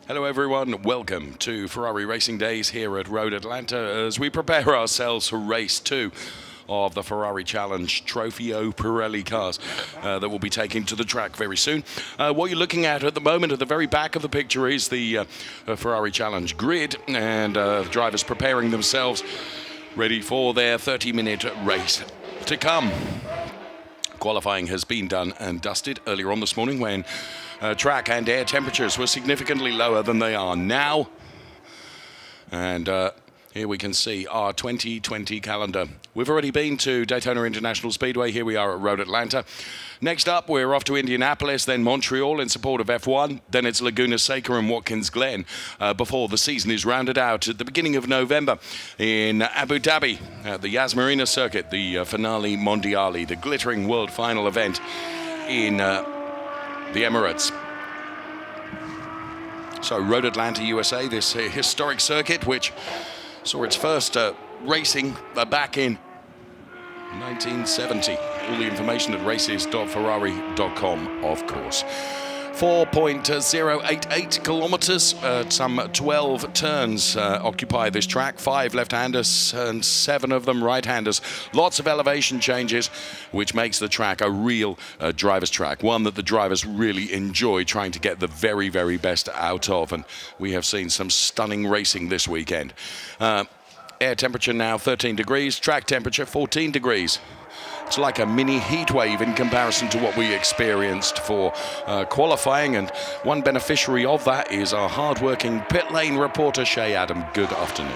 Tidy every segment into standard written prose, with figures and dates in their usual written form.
Hello everyone, welcome to Ferrari Racing Days here at Road Atlanta as we prepare ourselves for race 2 of the Ferrari Challenge Trofeo Pirelli cars that will be taking to the track very soon. What you're looking at the moment at the very back of the picture is the Ferrari Challenge grid and drivers preparing themselves ready for their 30-minute race to come. Qualifying has been done and dusted earlier on this morning when track and air temperatures were significantly lower than they are now. And here we can see our 2020 calendar. We've already been to Daytona International Speedway. Here we are at Road Atlanta. Next up, we're off to Indianapolis, then Montreal in support of F1. Then it's Laguna Seca and Watkins Glen before the season is rounded out at the beginning of November in Abu Dhabi at the Yas Marina circuit, the Finale Mondiale, the glittering world final event in the Emirates. So Road Atlanta, USA, this historic circuit which saw its first racing back in 1970. All the information at races.ferrari.com, of course. 4.088 kilometers, some 12 turns occupy this track, 5 left-handers and 7 of them right-handers. Lots of elevation changes, which makes the track a real driver's track, one that the drivers really enjoy trying to get the very, very best out of. And we have seen some stunning racing this weekend. Air temperature now 13 degrees, track temperature 14 degrees. It's like a mini heat wave in comparison to what we experienced for qualifying, and one beneficiary of that is our hard-working pit lane reporter, Shay Adam. Good afternoon.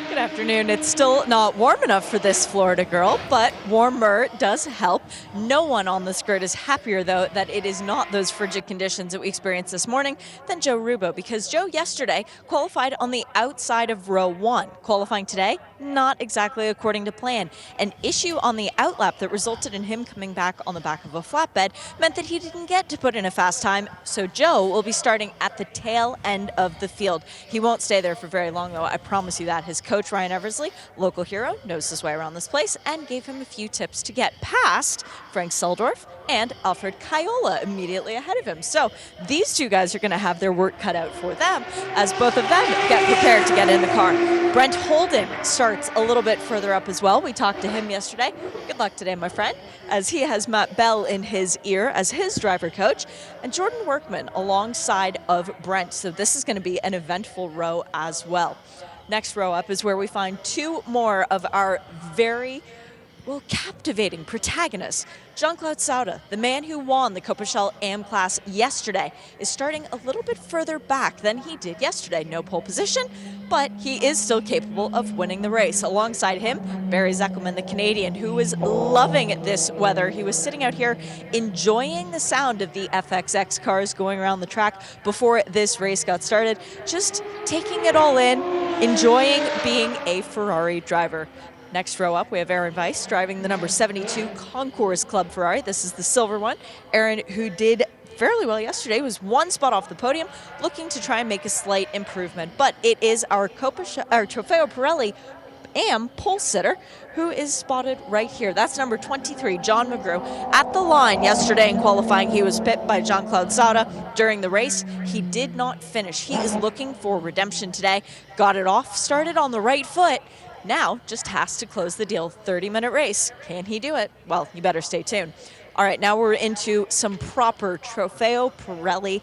Good afternoon. It's still not warm enough for this Florida girl, but warmer does help. No one on this grid is happier, though, that it is not those frigid conditions that we experienced this morning than Joe Rubo, because Joe yesterday qualified on the outside of row 1. Qualifying today, not exactly according to plan. An issue on the outlap that resulted in him coming back on the back of a flatbed meant that he didn't get to put in a fast time, so Joe will be starting at the tail end of the field. He won't stay there for very long, though, I promise you that. His coach, Ryan Eversley, local hero, knows his way around this place and gave him a few tips to get past Frank Seldorf and Alfred Kaiola immediately ahead of him. So these two guys are going to have their work cut out for them as both of them get prepared to get in the car. Brent Holden starts a little bit further up as well. We talked to him yesterday. Good luck today, my friend, as he has Matt Bell in his ear as his driver coach, and Jordan Workman alongside of Brent. So this is going to be an eventful row as well. Next row up is where we find 2 more of our very, captivating protagonists. Jean-Claude Sauda, the man who won the Copichel AM class yesterday, is starting a little bit further back than he did yesterday. No pole position, but he is still capable of winning the race. Alongside him, Barry Zeckelman, the Canadian, who is loving this weather. He was sitting out here enjoying the sound of the FXX cars going around the track before this race got started, just taking it all in, enjoying being a Ferrari driver. Next row up, we have Aaron Weiss driving the number 72 Concours Club Ferrari. This is the silver one. Aaron, who did fairly well yesterday, was 1 spot off the podium, looking to try and make a slight improvement. But it is our Trofeo Pirelli AM pole sitter who is spotted right here. That's number 23, John McGrew. At the line yesterday in qualifying, he was pipped by Jean-Claude Sauda during the race. He did not finish. He is looking for redemption today. Got it off, started on the right foot. Now just has to close the deal. 30-minute race. Can he do it? Well, you better stay tuned. All right, now we're into some proper Trofeo Pirelli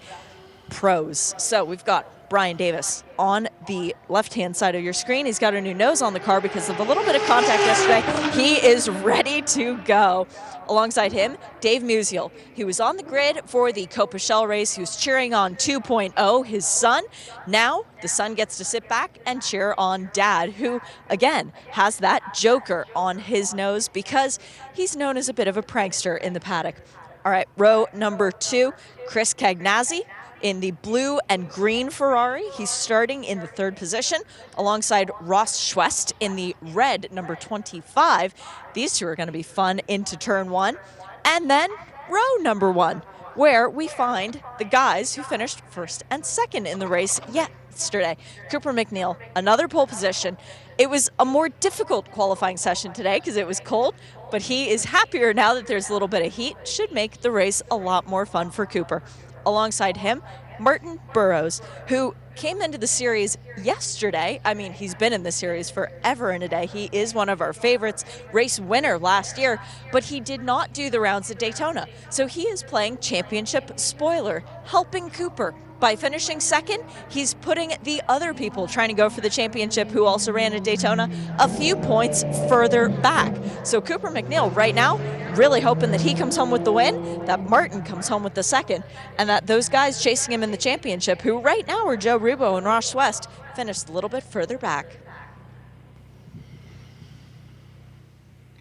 pros. So we've got Brian Davis on the left-hand side of your screen. He's got a new nose on the car because of a little bit of contact yesterday. He is ready to go. Alongside him, Dave Musial. He was on the grid for the Copichel race. He was cheering on 2.0, his son. Now, the son gets to sit back and cheer on Dad, who, again, has that joker on his nose because he's known as a bit of a prankster in the paddock. All right, row number 2, Chris Cagnazzi in the blue and green Ferrari. He's starting in the 3rd position alongside Ross Schwest in the red number 25. These two are going to be fun into turn 1. And then row number 1, where we find the guys who finished 1st and 2nd in the race yesterday. Cooper McNeil, another pole position. It was a more difficult qualifying session today because it was cold, but he is happier now that there's a little bit of heat. Should make the race a lot more fun for Cooper. Alongside him, Martin Burrows, who came into the series yesterday. I mean, he's been in the series forever and a day. He is one of our favorites, race winner last year, but he did not do the rounds at Daytona. So he is playing championship spoiler, helping Cooper. By finishing second, he's putting the other people trying to go for the championship who also ran at Daytona a few points further back. So Cooper McNeil right now really hoping that he comes home with the win, that Martin comes home with the second, and that those guys chasing him in the championship, who right now are Joe Rubo and Ross West, finished a little bit further back.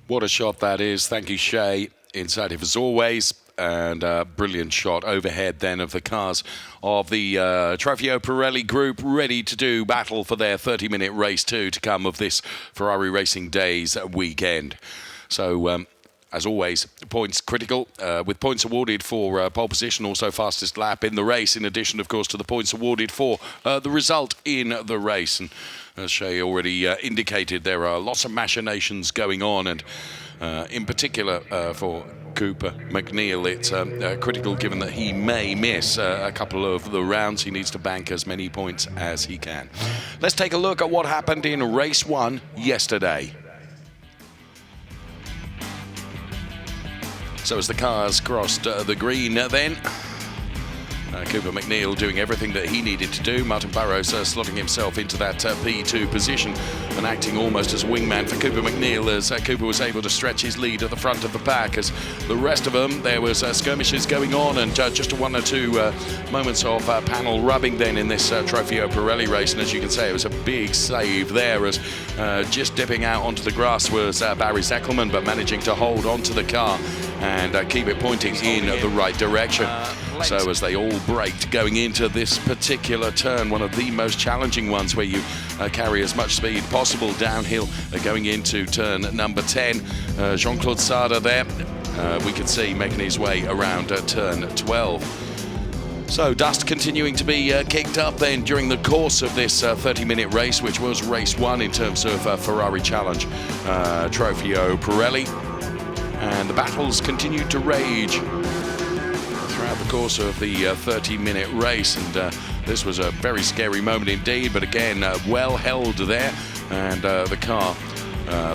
What a shot that is. Thank you, Shay. Inside as always. And a brilliant shot overhead then of the cars of the Trofeo Pirelli group, ready to do battle for their 30-minute race 2 to come of this Ferrari Racing Days weekend. So, as always, points critical, with points awarded for pole position, also fastest lap in the race, in addition, of course, to the points awarded for the result in the race. And as Shay already indicated, there are lots of machinations going on, and in particular for Cooper McNeil, it's critical given that he may miss a couple of the rounds. He needs to bank as many points as he can. Let's take a look at what happened in race 1 yesterday. So as the cars crossed the green then, Cooper McNeil doing everything that he needed to do. Martin Burrows slotting himself into that P2 position and acting almost as a wingman for Cooper McNeil, as Cooper was able to stretch his lead at the front of the pack. As the rest of them, there was skirmishes going on, and just one or two moments of panel rubbing then in this Trofeo Pirelli race. And as you can say, it was a big save there, as just dipping out onto the grass was Barry Zeckelman, but managing to hold onto the car and keep it pointing in the right direction. So as they all braked going into this particular turn, one of the most challenging ones, where you carry as much speed possible downhill, going into turn number 10. Jean-Claude Sada there, we could see making his way around turn 12. So dust continuing to be kicked up then during the course of this 30-minute race, which was race 1 in terms of Ferrari Challenge Trofeo Pirelli. And the battles continued to rage throughout the course of the 30-minute race, and this was a very scary moment indeed, but again well held there, and the car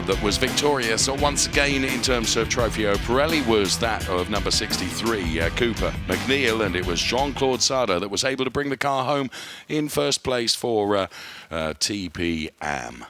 that was victorious once again in terms of Trofeo Pirelli was that of number 63 Cooper McNeil, and it was Jean-Claude Sada that was able to bring the car home in first place for TPM.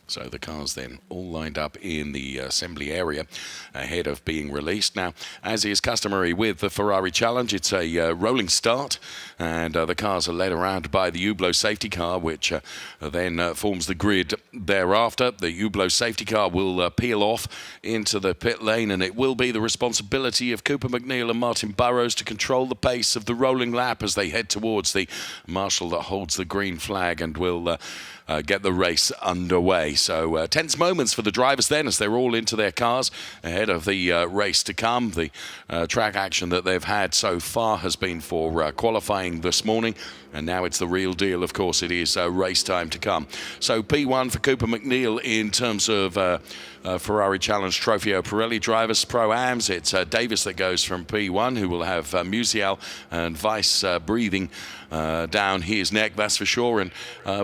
So the cars then all lined up in the assembly area ahead of being released. Now, as is customary with the Ferrari Challenge, it's a rolling start, and the cars are led around by the Hublot safety car, which then forms the grid thereafter. The Hublot safety car will peel off into the pit lane, and it will be the responsibility of Cooper McNeil and Martin Burrows to control the pace of the rolling lap as they head towards the marshal that holds the green flag and will get the race underway. So tense moments for the drivers then, as they're all into their cars ahead of the race to come. The track action that they've had so far has been for qualifying this morning, and now it's the real deal. Of course, it is race time to come. So P1 for Cooper McNeil in terms of Ferrari Challenge Trofeo Pirelli drivers. Pro-Ams, it's Davis that goes from P1, who will have Musial and Weiss breathing down his neck, that's for sure. And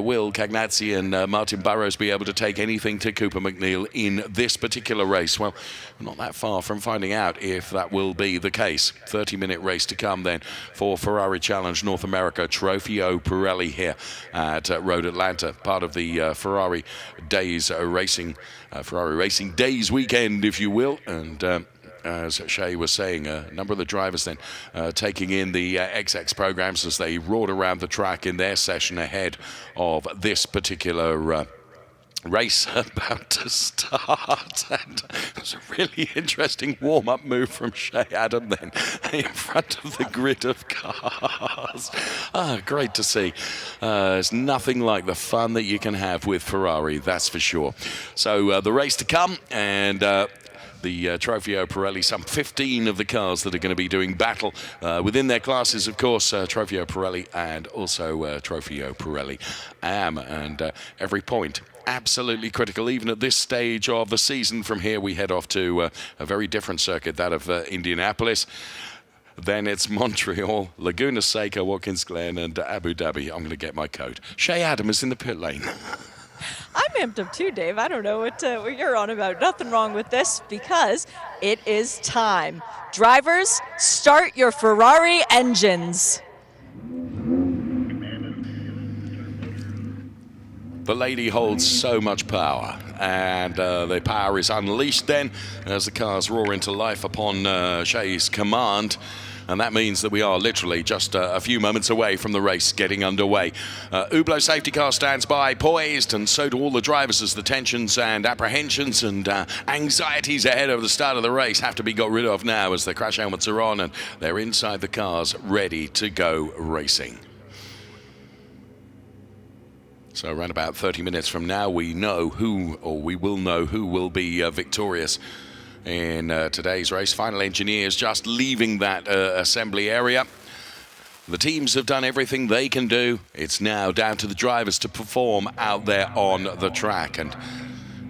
will Cagnazzi and Martin Burrows be able to take anything to Cooper McNeil in this particular race? Well, we're not that far from finding out if that will be the case. 30-minute race to come then for Ferrari Challenge North America Trofeo Pirelli here at Road Atlanta, part of the Ferrari Days Racing Days weekend, if you will. And as Shay was saying, a number of the drivers then taking in the XX programs as they roared around the track in their session ahead of this particular race about to start. And it was a really interesting warm-up move from Shay Adam then in front of the grid of cars. Great to see. It's nothing like the fun that you can have with Ferrari, that's for sure. So the race to come, and the Trofeo Pirelli, some 15 of the cars that are going to be doing battle within their classes, of course, Trofeo Pirelli and also Trofeo Pirelli AM, and every point absolutely critical, even at this stage of the season. From here, we head off to a very different circuit, that of Indianapolis. Then it's Montreal, Laguna Seca, Watkins Glen, and Abu Dhabi. I'm going to get my coat. Shea Adam is in the pit lane. I'm amped up too, Dave. I don't know what you're on about. Nothing wrong with this because it is time. Drivers, start your Ferrari engines. The lady holds so much power, and the power is unleashed then as the cars roar into life upon Shea's command. And that means that we are literally just a few moments away from the race getting underway. Hublot safety car stands by, poised, and so do all the drivers as the tensions and apprehensions and anxieties ahead of the start of the race have to be got rid of now as the crash helmets are on and they're inside the cars ready to go racing. So around about 30 minutes from now, we know who, or we will know who will be victorious in today's race. Final engineers just leaving that assembly area. The teams have done everything they can do. It's now down to the drivers to perform out there on the track. And,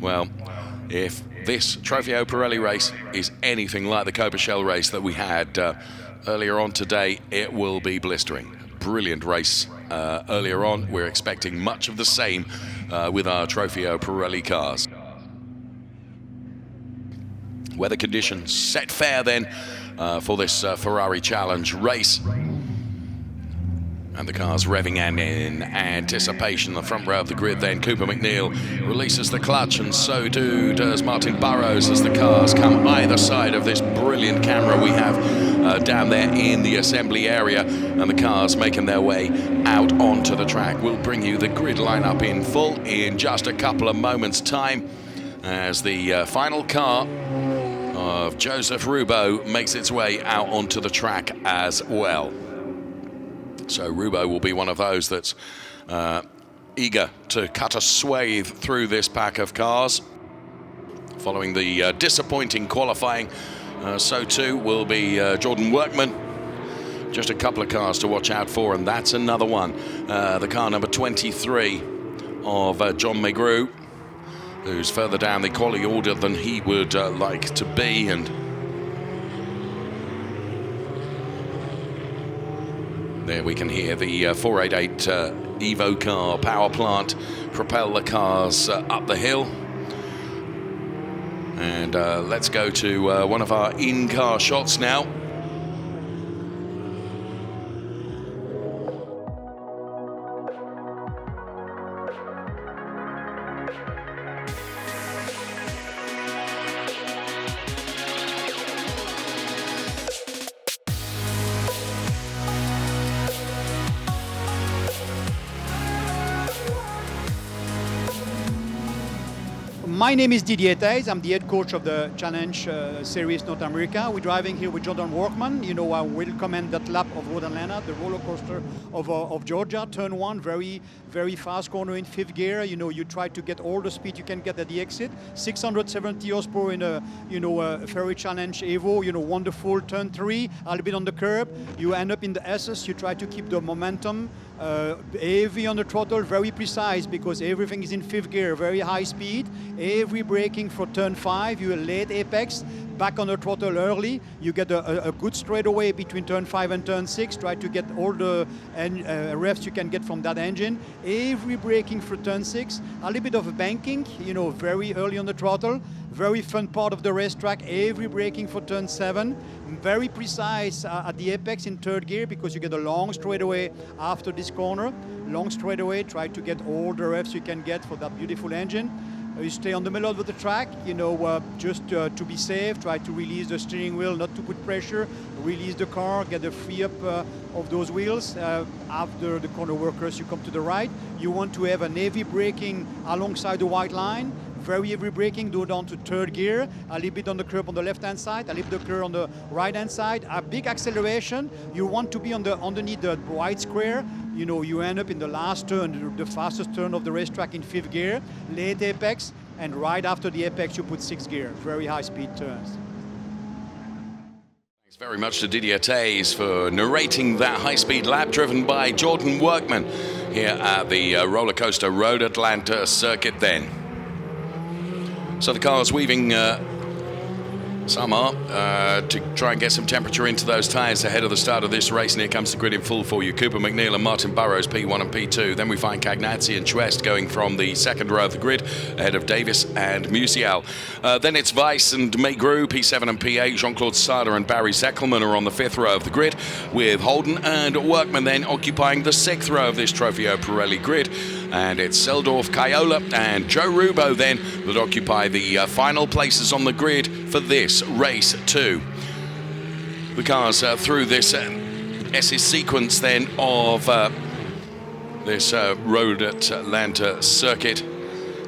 well, if this Trofeo Pirelli race is anything like the Copa Shell race that we had earlier on today, it will be blistering. Brilliant race earlier on. We're expecting much of the same with our Trofeo Pirelli cars. Weather conditions set fair then for this Ferrari Challenge race. And the cars revving in anticipation. The front row of the grid then, Cooper McNeil releases the clutch, and so does Martin Burrows as the cars come either side of this brilliant camera we have down there in the assembly area. And the cars making their way out onto the track. We'll bring you the grid lineup in full in just a couple of moments' time as the final car of Joseph Rubo makes its way out onto the track as well. So Rubo will be one of those that's eager to cut a swathe through this pack of cars. Following the disappointing qualifying, so too will be Jordan Workman. Just a couple of cars to watch out for, and that's another one. The car number 23 of John Megru, who's further down the quality order than he would like to be. And there we can hear the 488 Evo car power plant propel the cars up the hill. And let's go to one of our in-car shots now. My name is Didier Thijs. I'm the head coach of the Challenge Series North America. We're driving here with Jordan Workman. You know, I will commend that lap of Road Atlanta, the roller coaster of Georgia. Turn one, very, very fast corner in fifth gear. You know, you try to get all the speed you can get at the exit. 670 horsepower in a, a Ferrari Challenge Evo. You know, wonderful. Turn three, a little bit on the curb. You end up in the S's. You try to keep the momentum. Heavy on the throttle, very precise because everything is in fifth gear, very high speed. Every braking for turn five, you're late apex, back on the throttle early. You get a good straightaway between turn five and turn six. Try to get all the revs you can get from that engine. Every braking for turn six, a little bit of a banking, very early on the throttle. Very fun part of the racetrack, every braking for turn seven. Very precise at the apex in third gear because you get a long straightaway after this corner. Long straightaway, try to get all the revs you can get for that beautiful engine. You stay on the middle of the track, just to be safe. Try to release the steering wheel, not to put pressure. Release the car, get the free up of those wheels. After the corner workers, you come to the right. You want to have an heavy braking alongside the white line. Very heavy braking, go down to third gear, a little bit on the curb on the left-hand side, a little bit on the curb on the right-hand side, a big acceleration. You want to be underneath the white square. You end up in the last turn, the fastest turn of the racetrack in fifth gear, late apex, and right after the apex you put sixth gear, very high-speed turns. Thanks very much to Didier Thijs for narrating that high-speed lap driven by Jordan Workman here at the roller coaster Road Atlanta circuit then. So the car's weaving some up to try and get some temperature into those tyres ahead of the start of this race, and here comes the grid in full for you. Cooper McNeil and Martin Burrows, P1 and P2. Then we find Cagnazzi and Chwest going from the second row of the grid ahead of Davis and Musial. Then it's Weiss and Maygru, P7 and P8. Jean-Claude Sada and Barry Zeckelman are on the fifth row of the grid, with Holden and Workman then occupying the sixth row of this Trofeo Pirelli grid. And it's Seldorf, Kaiola and Joe Rubo then that occupy the final places on the grid for this race 2. The cars through this SS sequence then of this Road Atlanta circuit,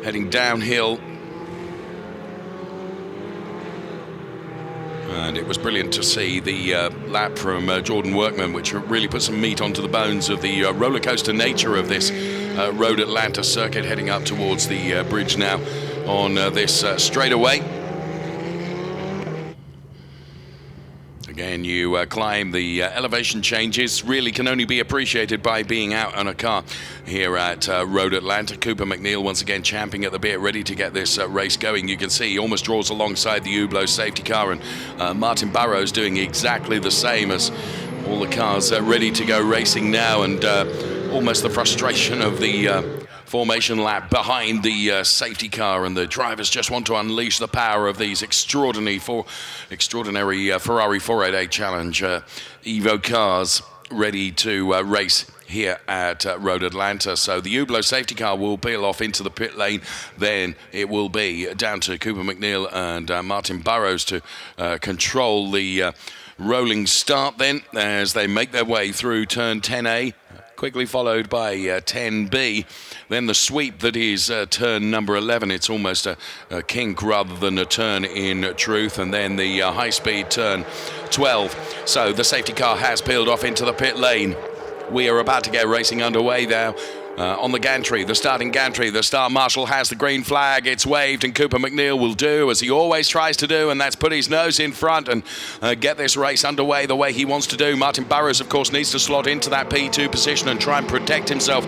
heading downhill. And it was brilliant to see the lap from Jordan Workman, which really put some meat onto the bones of the roller coaster nature of this Road Atlanta circuit, heading up towards the bridge now on this straightaway. Again, you climb. The elevation changes really can only be appreciated by being out on a car here at Road Atlanta. Cooper McNeil once again champing at the bit, ready to get this race going. You can see he almost draws alongside the Hublot safety car, and Martin Burrows doing exactly the same as all the cars ready to go racing now, and almost the frustration of the formation lap behind the safety car, and the drivers just want to unleash the power of these extraordinary Ferrari 488 Challenge Evo cars ready to race here at Road Atlanta. So the Hublot safety car will peel off into the pit lane. Then it will be down to Cooper McNeil and Martin Burrows to control the rolling start then as they make their way through turn 10A, quickly followed by 10B. Then the sweep that is turn number 11. It's almost a kink rather than a turn in truth. And then the high-speed turn 12. So the safety car has peeled off into the pit lane. We are about to get racing underway now. On the gantry, the starting gantry, the start marshal has the green flag. It's waved, and Cooper McNeil will do as he always tries to do, and that's put his nose in front and get this race underway the way he wants to do. Martin Burrows, of course, needs to slot into that P2 position and try and protect himself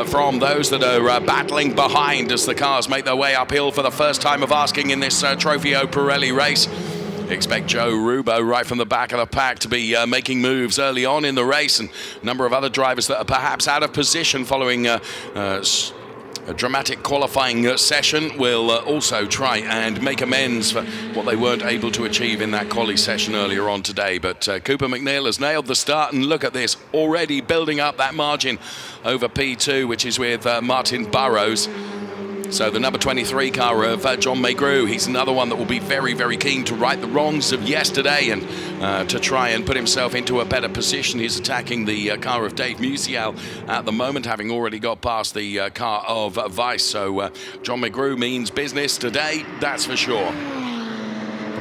from those that are battling behind as the cars make their way uphill for the first time of asking in this Trofeo Pirelli race. Expect Joe Rubo right from the back of the pack to be making moves early on in the race, and a number of other drivers that are perhaps out of position following a dramatic qualifying session will also try and make amends for what they weren't able to achieve in that quali session earlier on today. But Cooper McNeil has nailed the start, and look at this, already building up that margin over P2, which is with Martin Burrows. So the number 23 car of John Maygru, he's another one that will be very, very keen to right the wrongs of yesterday and to try and put himself into a better position. He's attacking the car of Dave Musial at the moment, having already got past the car of Weiss. So John Maygru means business today, that's for sure.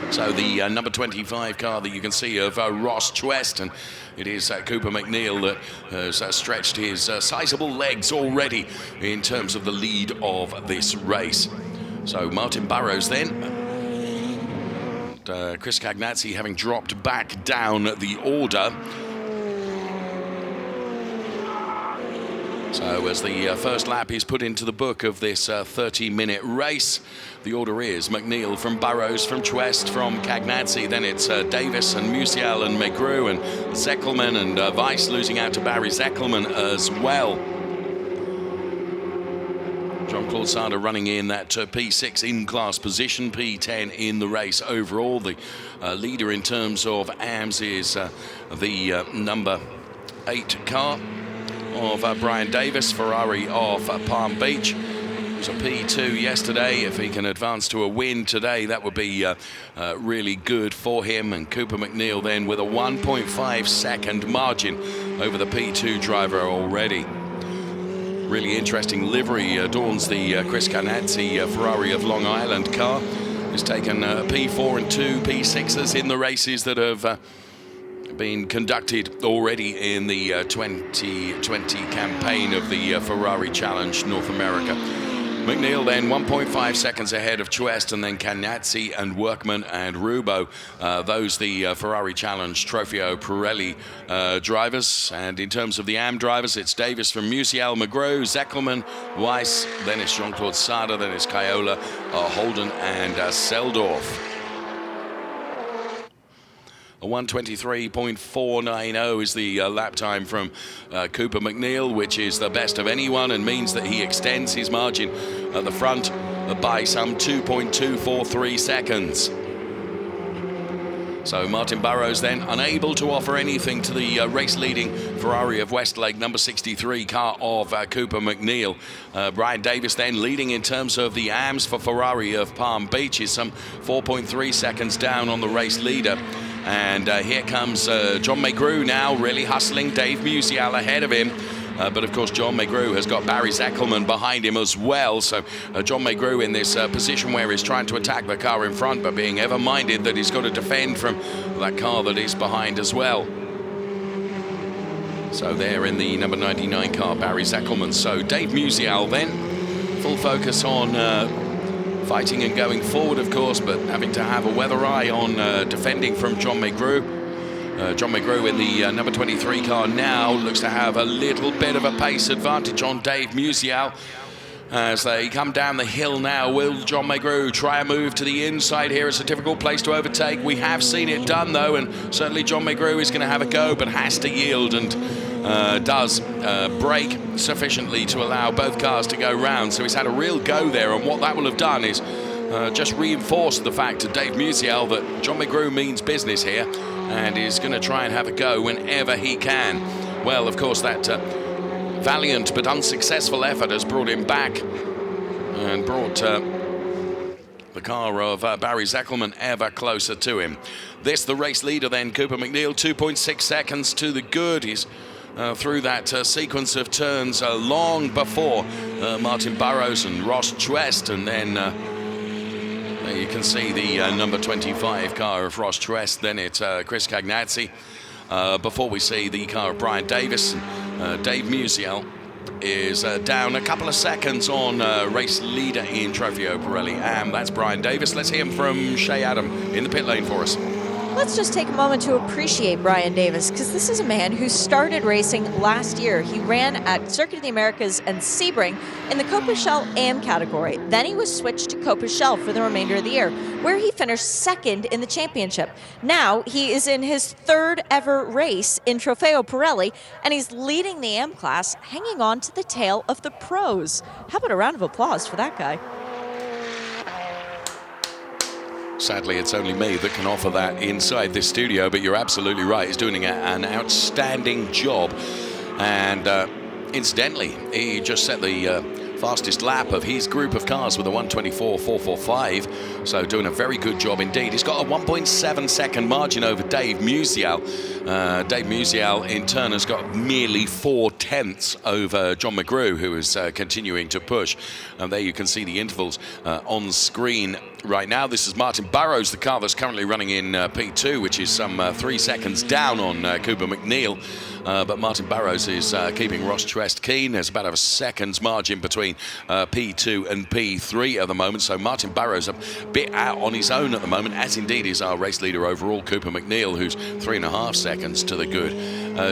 So the number 25 car that you can see of Ross Chwest, and it is Cooper McNeil that has stretched his sizable legs already in terms of the lead of this race. So Martin Burrows then, Chris Cagnazzi having dropped back down the order. So as the first lap is put into the book of this 30-minute race, the order is McNeil from Burrows, from Chwest, from Cagnazzi. Then it's Davis and Musial and Maygru and Zeckelman and Weiss losing out to Barry Zeckelman as well. Jean-Claude Sada running in that P6 in-class position, P10 in the race overall. The leader in terms of AMS is the number 8 car of Brian Davis, Ferrari of Palm Beach. It was a P2 yesterday. If he can advance to a win today, that would be really good for him. And Cooper McNeil then with a 1.5 second margin over the P2 driver already. Really interesting livery adorns the Chris Cagnazzi Ferrari of Long Island car. He's taken P4 and 2 P6s in the races that have been conducted already in the 2020 campaign of the Ferrari Challenge North America. McNeil then 1.5 seconds ahead of Chuest, and then Cagnazzi and Workman and Rubo. Those the Ferrari Challenge Trofeo Pirelli drivers. And in terms of the AM drivers, it's Davis from Musial, Magro, Zeckelman, Weiss, then it's Jean-Claude Sada, then it's Kaiola, Holden and Seldorf. A 1:23.490 is the lap time from Cooper McNeil, which is the best of anyone and means that he extends his margin at the front by some 2.243 seconds. So Martin Burrows then unable to offer anything to the race-leading Ferrari of Westlake, number 63 car of Cooper McNeil. Brian Davis then leading in terms of the AMs for Ferrari of Palm Beach, is some 4.3 seconds down on the race leader. And here comes John Magru now really hustling. Dave Musial ahead of him. But of course, John Magru has got Barry Zeckelman behind him as well. So John Magru in this position where he's trying to attack the car in front, but being ever minded that he's got to defend from that car that is behind as well. So there in the number 99 car, Barry Zeckelman. So Dave Musial then, full focus on fighting and going forward, of course, but having to have a weather eye on defending from John Magru. John Magru in the number 23 car now looks to have a little bit of a pace advantage on Dave Musial as they come down the hill now. Will John Magru try a move to the inside here? It's a difficult place to overtake. We have seen it done though, and certainly John Magru is going to have a go, but has to yield and does brake sufficiently to allow both cars to go round. So he's had a real go there, and what that will have done is just reinforced the fact to Dave Musial that John Magru means business here and is going to try and have a go whenever he can. Well, of course, that valiant but unsuccessful effort has brought him back and brought the car of Barry Zeckelman ever closer to him. This, the race leader then, Cooper McNeil, 2.6 seconds to the good. He's through that sequence of turns long before Martin Burrows and Ross Chuest, and then there you can see the number 25 car of Ross Chuest, then it's Chris Cagnazzi, before we see the car of Brian Davis. Dave Musial is down a couple of seconds on race leader in Trofeo Pirelli, and that's Brian Davis. Let's hear him from Shea Adam in the pit lane for us. Let's just take a moment to appreciate Brian Davis, because this is a man who started racing last year. He ran at Circuit of the Americas and Sebring in the Copichelle AM category. Then he was switched to Copichelle for the remainder of the year, where he finished second in the championship. Now he is in his third ever race in Trofeo Pirelli, and he's leading the AM class, hanging on to the tail of the pros. How about a round of applause for that guy? Sadly, it's only me that can offer that inside this studio, but you're absolutely right. He's doing an outstanding job. And incidentally, he just set the fastest lap of his group of cars with a 1:24.445. So doing a very good job indeed. He's got a 1.7 second margin over Dave Musial. Dave Musial, in turn, has got merely 4/10 over John Magru, who is continuing to push. And there you can see the intervals on screen right now. This is Martin Burrows, the car that's currently running in P2, which is some 3 seconds down on Cooper McNeil. But Martin Burrows is keeping Ross Chuest keen. There's about a second's margin between P2 and P3 at the moment. So Martin Burrows a bit out on his own at the moment, as indeed is our race leader overall, Cooper McNeil, who's 3.5 seconds to the good.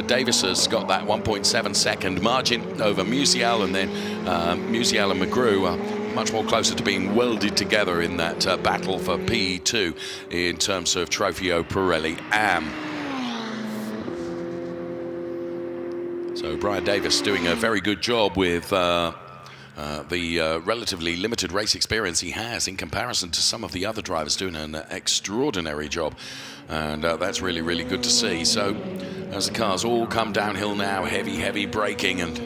Davis has got that 1.7 second margin over Musial, and then Musial and Magru are much more closer to being welded together in that battle for P2 in terms of Trofeo Pirelli AM. So Brian Davis doing a very good job with the relatively limited race experience he has in comparison to some of the other drivers, doing an extraordinary job. And that's really, really good to see. So as the cars all come downhill now, heavy braking, and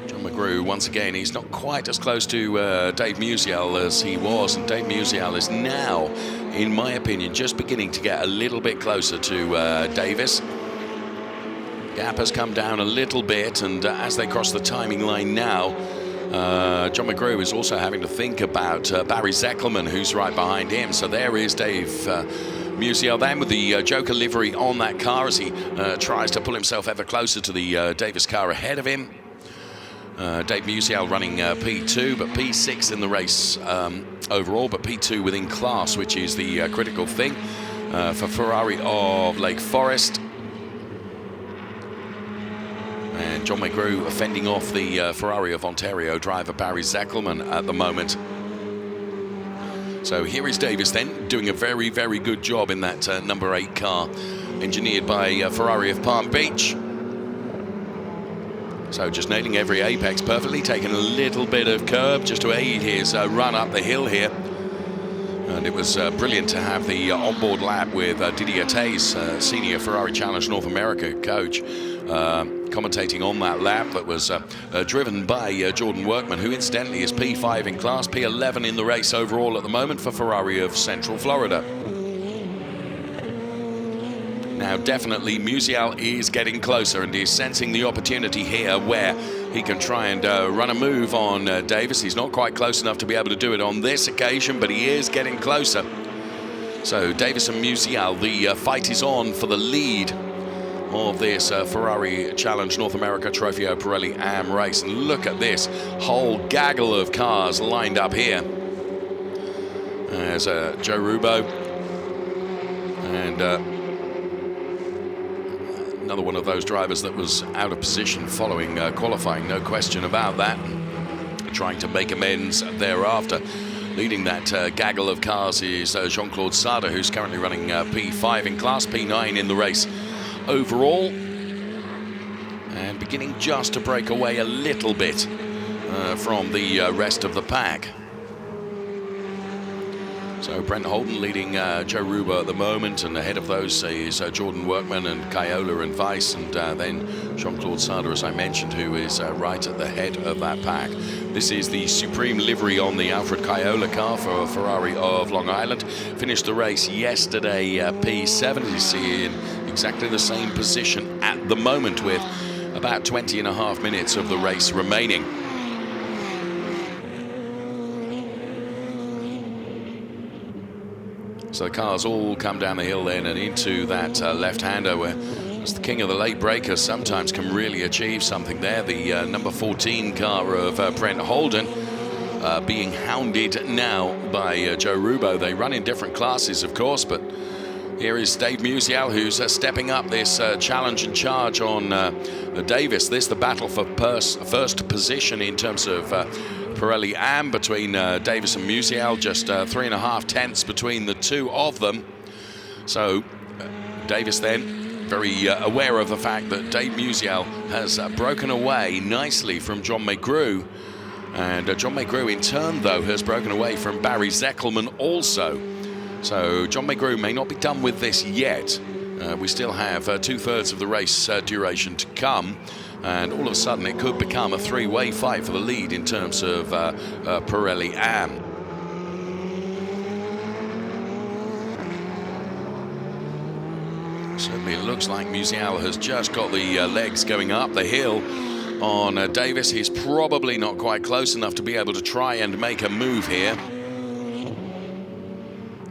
John Magru, once again, he's not quite as close to Dave Musial as he was. And Dave Musial is now, in my opinion, just beginning to get a little bit closer to Davis. Gap has come down a little bit, and as they cross the timing line now, John Magru is also having to think about Barry Zeckelman, who's right behind him. So there is Dave Musial then with the Joker livery on that car as he tries to pull himself ever closer to the Davis car ahead of him. Dave Musial running P2, but P6 in the race overall, but P2 within class, which is the critical thing for Ferrari of Lake Forest. And John McGrew fending off the Ferrari of Ontario driver Barry Zeckelman at the moment. So here is Davis then, doing a very, very good job in that number 8 car, engineered by Ferrari of Palm Beach. So just nailing every apex perfectly, taking a little bit of curb just to aid his run up the hill here. And it was brilliant to have the onboard lap with Didier Tays, senior Ferrari Challenge North America coach, commentating on that lap that was driven by Jordan Workman, who incidentally is P5 in class, P11 in the race overall at the moment for Ferrari of Central Florida. Now, definitely, Musial is getting closer and is sensing the opportunity here where he can try and run a move on Davis. He's not quite close enough to be able to do it on this occasion, but he is getting closer. So, Davis and Musial, the fight is on for the lead of this Ferrari Challenge North America Trofeo Pirelli AM race. And look at this whole gaggle of cars lined up here. There's Joe Rubo and another one of those drivers that was out of position following qualifying, no question about that. Trying to make amends thereafter. Leading that gaggle of cars is Jean-Claude Sada, who's currently running P5 in class, P9 in the race overall. And beginning just to break away a little bit from the rest of the pack. So Brent Holden leading Joe Rubo at the moment, and ahead of those is Jordan Workman and Kaiola and Weiss, and then Jean-Claude Sada, as I mentioned, who is right at the head of that pack. This is the supreme livery on the Alfred Kaiola car for Ferrari of Long Island. Finished the race yesterday P7. You see in exactly the same position at the moment with about 20.5 minutes of the race remaining. So the cars all come down the hill then and into that left-hander where, as the king of the late breakers, sometimes can really achieve something there. The number 14 car of Brent Holden being hounded now by Joe Rubo. They run in different classes, of course, but here is Dave Musial, who's stepping up this challenge and charge on Davis. This the battle for first position in terms of Pirelli AM between Davis and Musial, just 3.5 tenths between the two of them. So Davis then very aware of the fact that Dave Musial has broken away nicely from John McGrew, and John McGrew in turn though has broken away from Barry Zeckelman also. So John McGrew may not be done with this yet. We still have 2/3 of the race duration to come. And all of a sudden, it could become a three-way fight for the lead in terms of Pirelli AM. Certainly, it looks like Musial has just got the legs going up the hill on Davis. He's probably not quite close enough to be able to try and make a move here.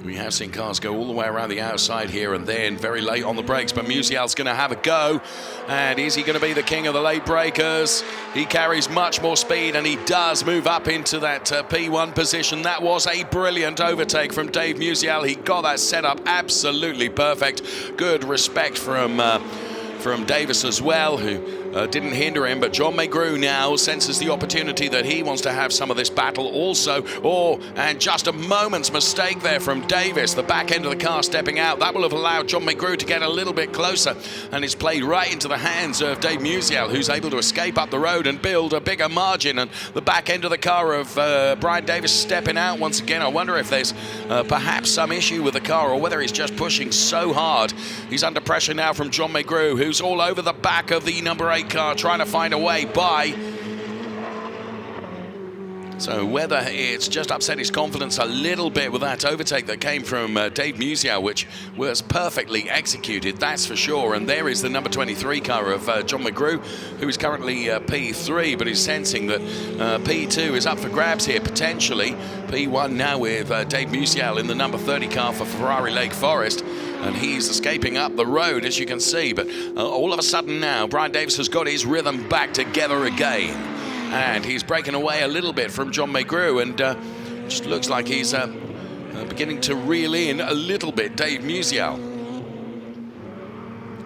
We have seen cars go all the way around the outside here and then very late on the brakes, but Musial's going to have a go. And is he going to be the king of the late breakers? He carries much more speed and he does move up into that P1 position. That was a brilliant overtake from Dave Musial. He got that set up absolutely perfect. Good respect from Davis as well, who didn't hinder him, but John McGrew now senses the opportunity that he wants to have some of this battle also. And just a moment's mistake there from Davis, the back end of the car stepping out. That will have allowed John McGrew to get a little bit closer, and it's played right into the hands of Dave Musial, who's able to escape up the road and build a bigger margin. And the back end of the car of Brian Davis stepping out once again. I wonder if there's perhaps some issue with the car, or whether he's just pushing so hard. He's under pressure now from John McGrew, who's all over the back of the number 8 car trying to find a way by. So whether it's just upset his confidence a little bit with that overtake that came from Dave Musial, which was perfectly executed, that's for sure. And there is the number 23 car of John McGrew, who is currently P3, but is sensing that P2 is up for grabs here, potentially. P1 now with Dave Musial in the number 30 car for Ferrari Lake Forest. And he's escaping up the road, as you can see. But all of a sudden now, Brian Davis has got his rhythm back together again. And he's breaking away a little bit from John McGrew, and just looks like he's beginning to reel in a little bit Dave Musial.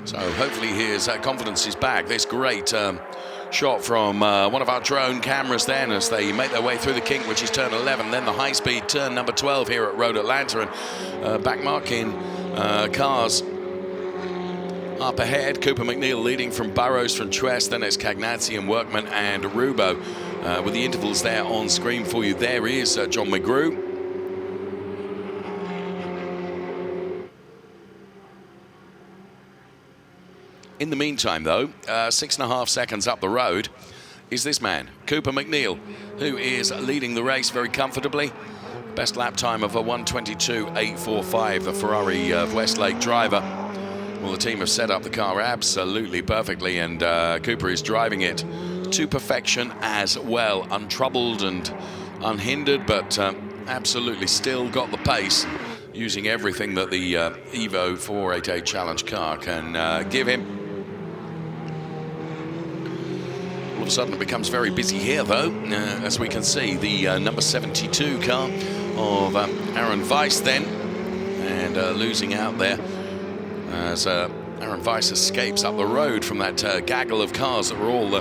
So hopefully his confidence is back. This great shot from one of our drone cameras then as they make their way through the kink, which is turn 11, then the high-speed turn number 12 here at Road Atlanta, and back marking cars up ahead. Cooper McNeil leading from Burrows, from Truest, then it's Cagnazzi and Workman and Rubo. With the intervals there on screen for you, there is John McGrew. In the meantime, though, 6.5 seconds up the road is this man, Cooper McNeil, who is leading the race very comfortably. Best lap time of a 1:22.845, the Ferrari Westlake driver. Well, the team have set up the car absolutely perfectly, and Cooper is driving it to perfection as well, untroubled and unhindered, but absolutely still got the pace, using everything that the Evo 488 Challenge car can give him. All of a sudden it becomes very busy here, though, as we can see the number 72 car of Aaron Weiss then, and losing out there as Aaron Weiss escapes up the road from that gaggle of cars that were all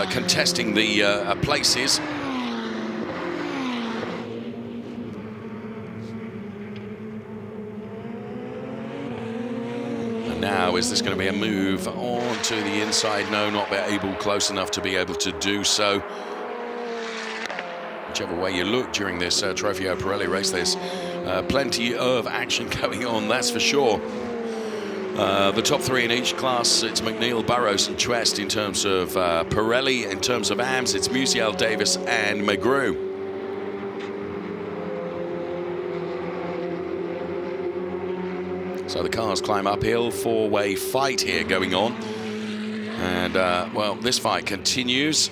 contesting the places. And now, is this going to be a move on to the inside? No, not able close enough to be able to do so. Whichever way you look during this Trofeo Pirelli race, there's plenty of action going on, that's for sure. The top three in each class, it's McNeil, Burrows and Truest. In terms of Pirelli, in terms of AMS, it's Musial, Davis and McGrew. So the cars climb uphill, four-way fight here going on. And, well, this fight continues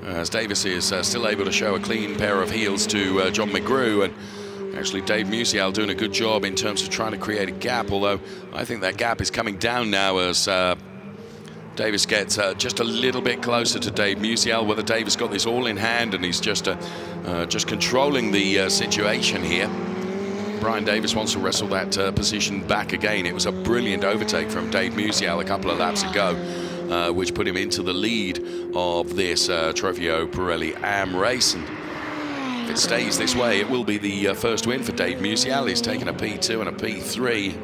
as Davis is still able to show a clean pair of heels to John McGrew, and actually Dave Musial doing a good job in terms of trying to create a gap, although I think that gap is coming down now as Davis gets just a little bit closer to Dave Musial. Whether Davis got this all in hand and he's just controlling the situation here. Brian Davis wants to wrestle that position back again. It was a brilliant overtake from Dave Musial a couple of laps ago, which put him into the lead of this Trofeo Pirelli AM race. And if it stays this way, it will be the first win for Dave Musial. He's taken a P2 and a P3.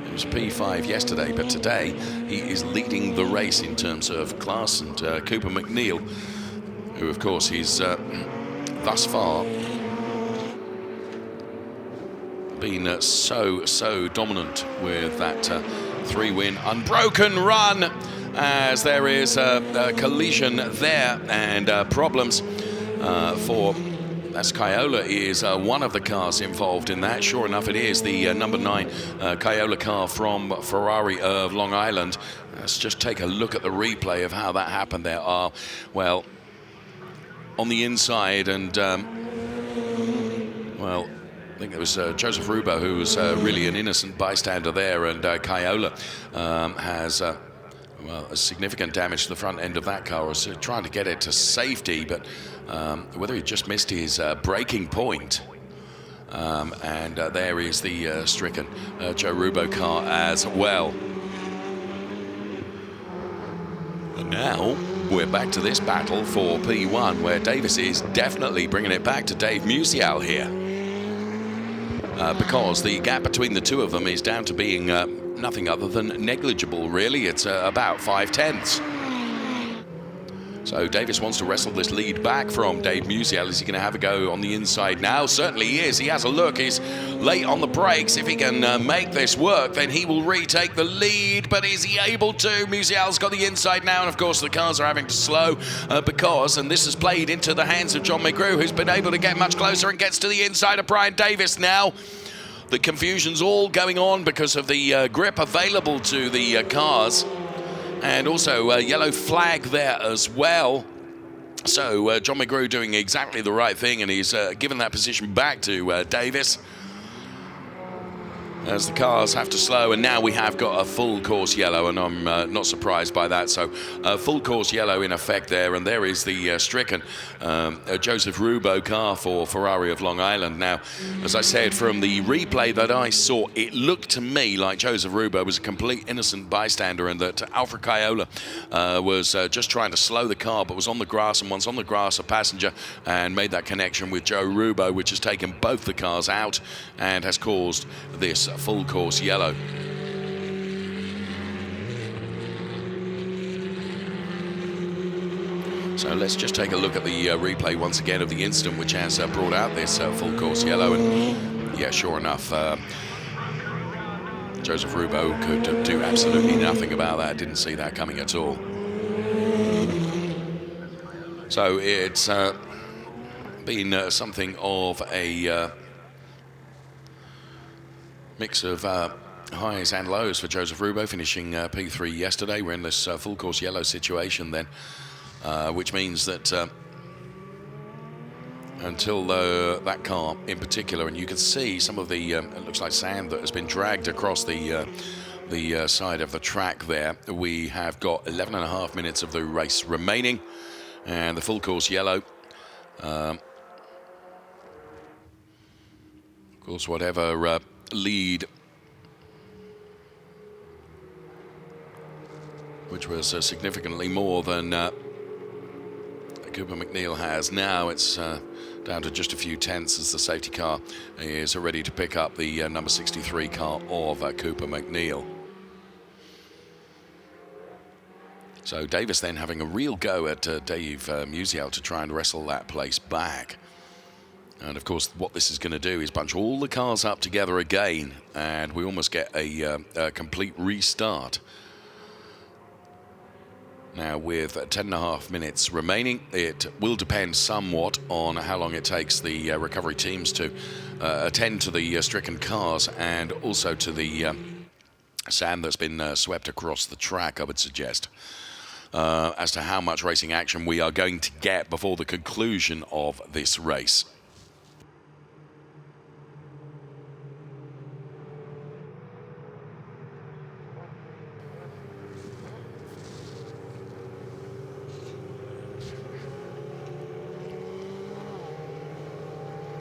It was a P5 yesterday, but today he is leading the race in terms of class. And Cooper McNeil, who of course he's thus far been so dominant with that 3-win unbroken run, as there is a collision there and problems for, as Kaiola is one of the cars involved in that. Sure enough, it is the number 9 Kaiola car from Ferrari of Long Island. Let's just take a look at the replay of how that happened. There are, well, on the inside, and well, I think it was Joseph Rubo who was really an innocent bystander there, and Kaiola has well, a significant damage to the front end of that car. Was trying to get it to safety, but whether he just missed his braking point. And there is the stricken Joe Rubo car as well. And now we're back to this battle for P1, where Davis is definitely bringing it back to Dave Musial here. Because the gap between the two of them is down to being nothing other than negligible, really. It's about 5/10. So Davis wants to wrestle this lead back from Dave Musial. Is he going to have a go on the inside now? Certainly he is. He has a look. He's late on the brakes. If he can make this work, then he will retake the lead. But is he able to? Musial's got the inside now. And, of course, the cars are having to slow because, and this has played into the hands of John McGrew, who's been able to get much closer and gets to the inside of Brian Davis now. The confusion's all going on because of the grip available to the cars. And also a yellow flag there as well. So John McGrew doing exactly the right thing, and he's given that position back to Davis. as the cars have to slow, and now we have got a full course yellow, and I'm not surprised by that. So full course yellow in effect there, and there is the stricken Joseph Rubo car for Ferrari of Long Island. Now, as I said, from the replay that I saw, it looked to me like Joseph Rubo was a complete innocent bystander, and that Alfred Caiola was just trying to slow the car, but was on the grass, and once on the grass, a passenger, and made that connection with Joe Rubo, which has taken both the cars out and has caused this full course yellow. So let's just take a look at the replay once again of the incident which has brought out this full course yellow. And yeah, sure enough, Joseph Rubo could do absolutely nothing about that. Didn't see that coming at all. So it's been something of a mix of highs and lows for Joseph Rubo, finishing P3 yesterday. We're in this full course yellow situation then, which means that until that car in particular, and you can see some of the, it looks like sand that has been dragged across the side of the track there. We have got 11.5 minutes of the race remaining, and the full course yellow. Of course, whatever lead, which was significantly more than Cooper MacNeil has now. It's down to just a few tenths as the safety car is ready to pick up the number 63 car of Cooper MacNeil. So Davis then having a real go at Dave Musial to try and wrestle that place back. And of course, what this is going to do is bunch all the cars up together again, and we almost get a complete restart. Now, with 10.5 minutes remaining, it will depend somewhat on how long it takes the recovery teams to attend to the stricken cars, and also to the sand that's been swept across the track, I would suggest, as to how much racing action we are going to get before the conclusion of this race.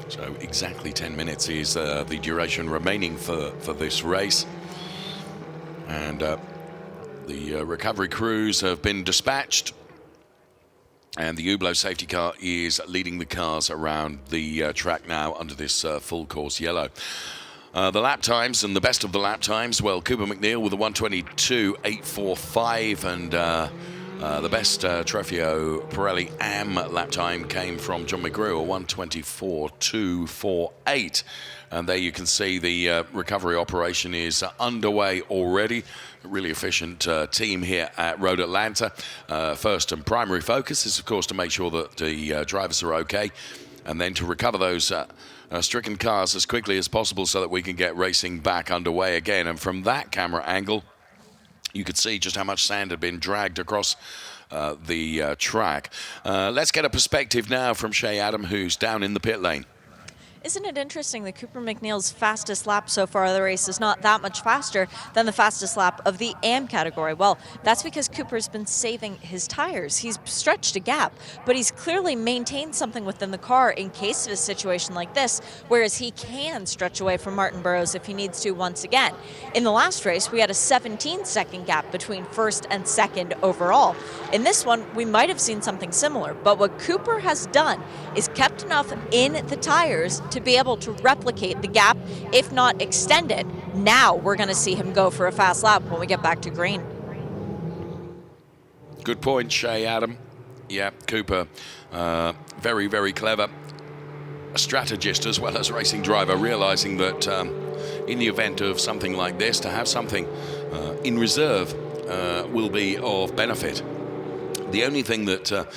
So exactly 10 minutes is the duration remaining for this race. And the recovery crews have been dispatched, and the Hublot safety car is leading the cars around the track now under this full course yellow. The lap times, and the best of the lap times, well, Cooper MacNeil with a 1:22.845, and the best Trofeo Pirelli AM lap time came from John McGrew, a 1:24.248. And there you can see the recovery operation is underway already. A really efficient team here at Road Atlanta. First and primary focus is, of course, to make sure that the drivers are okay, and then to recover those stricken cars as quickly as possible so that we can get racing back underway again. And from that camera angle, you could see just how much sand had been dragged across the track. Let's get a perspective now from Shea Adam, who's down in the pit lane. Isn't it interesting that Cooper MacNeil's fastest lap so far of the race is not that much faster than the fastest lap of the AM category? Well, that's because Cooper's been saving his tires. He's stretched a gap, but he's clearly maintained something within the car in case of a situation like this, whereas he can stretch away from Martin Burrows if he needs to once again. In the last race, we had a 17-second gap between first and second overall. In this one, we might have seen something similar, but what Cooper has done is kept enough in the tires to be able to replicate the gap, if not extend it. Now we're going to see him go for a fast lap when we get back to green. Good point, Shea Adam. Yeah, Cooper, very, very clever. A strategist as well as racing driver, realizing that in the event of something like this, to have something in reserve will be of benefit. The only thing that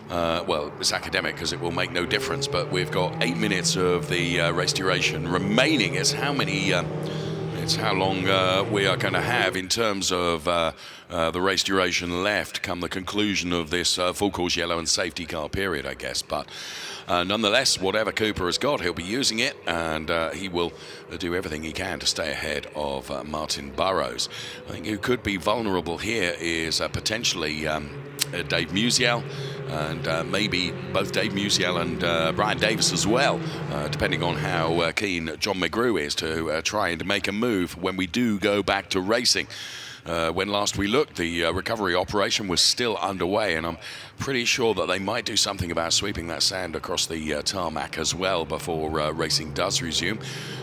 well, it's academic because it will make no difference, but we've got 8 minutes of the race duration remaining. It's how many, That's how long we are going to have in terms of the race duration left come the conclusion of this full course yellow and safety car period, I guess. But nonetheless, whatever Cooper has got, he'll be using it, and he will do everything he can to stay ahead of Martin Burrows. I think who could be vulnerable here is potentially Dave Musial, and maybe both Dave Musial and Brian Davis as well, depending on how keen John McGrew is to try and make a move when we do go back to racing. When last we looked, the recovery operation was still underway, and I'm pretty sure that they might do something about sweeping that sand across the tarmac as well before racing does resume.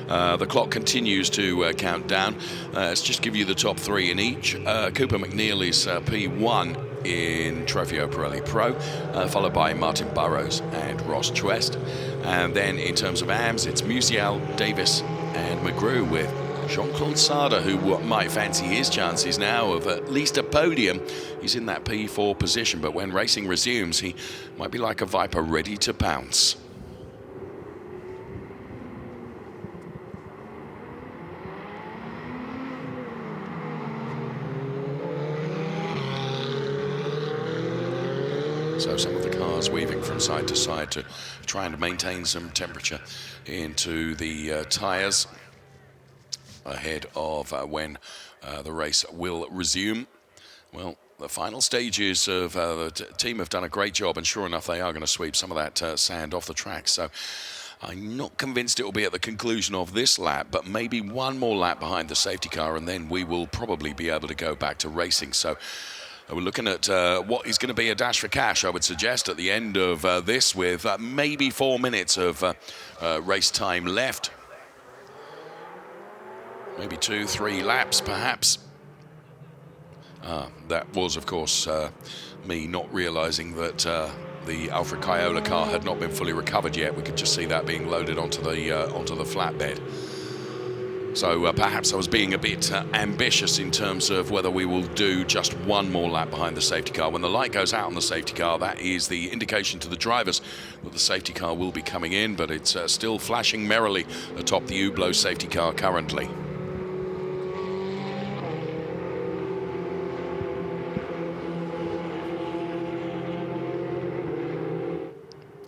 The clock continues to count down. Let's just give you the top three in each. Cooper McNeil is P1 in Trofeo Pirelli Pro, followed by Martin Burrows and Ross Chwest. And then in terms of AMS, it's Musial, Davis and McGrew, with Jean-Claude Sarda, who might fancy his chances now of at least a podium. He's in that P4 position, but when racing resumes, he might be like a viper ready to pounce. So some of the cars weaving from side to side to trying to maintain some temperature into the tyres ahead of when the race will resume. Well, the final stages of the team have done a great job, and sure enough, they are going to sweep some of that sand off the track. So I'm not convinced it will be at the conclusion of this lap, but maybe one more lap behind the safety car, and then we will probably be able to go back to racing. So we're looking at what is going to be a dash for cash, I would suggest, at the end of this, with maybe 4 minutes of race time left. Maybe 2-3 laps, perhaps. That was, of course, me not realizing that the Alfred Kaiola car had not been fully recovered yet. We could just see that being loaded onto the flatbed. So perhaps I was being a bit ambitious in terms of whether we will do just one more lap behind the safety car. When the light goes out on the safety car, that is the indication to the drivers that the safety car will be coming in, but it's still flashing merrily atop the Hublot safety car currently.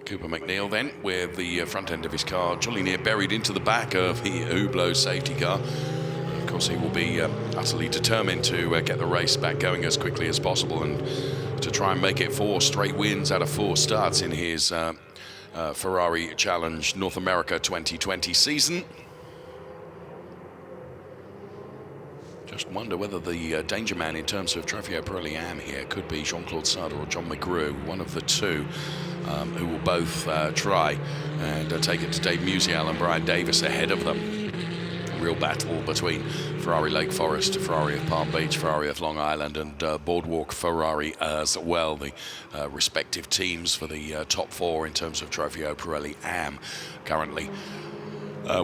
Cooper McNeil then, with the front end of his car jolly near buried into the back of the Hublot safety car. Of course, he will be utterly determined to get the race back going as quickly as possible, and to try and make it 4 straight wins out of 4 starts in his Ferrari Challenge North America 2020 season. Just wonder whether the danger man in terms of Trofeo Pirelli AM here could be Jean-Claude Sarda or John McGrew, one of the two, who will both try and take it to Dave Musial and Brian Davis ahead of them. A real battle between Ferrari Lake Forest, Ferrari of Palm Beach, Ferrari of Long Island, and Boardwalk Ferrari as well, the respective teams for the top 4 in terms of Trofeo Pirelli AM currently.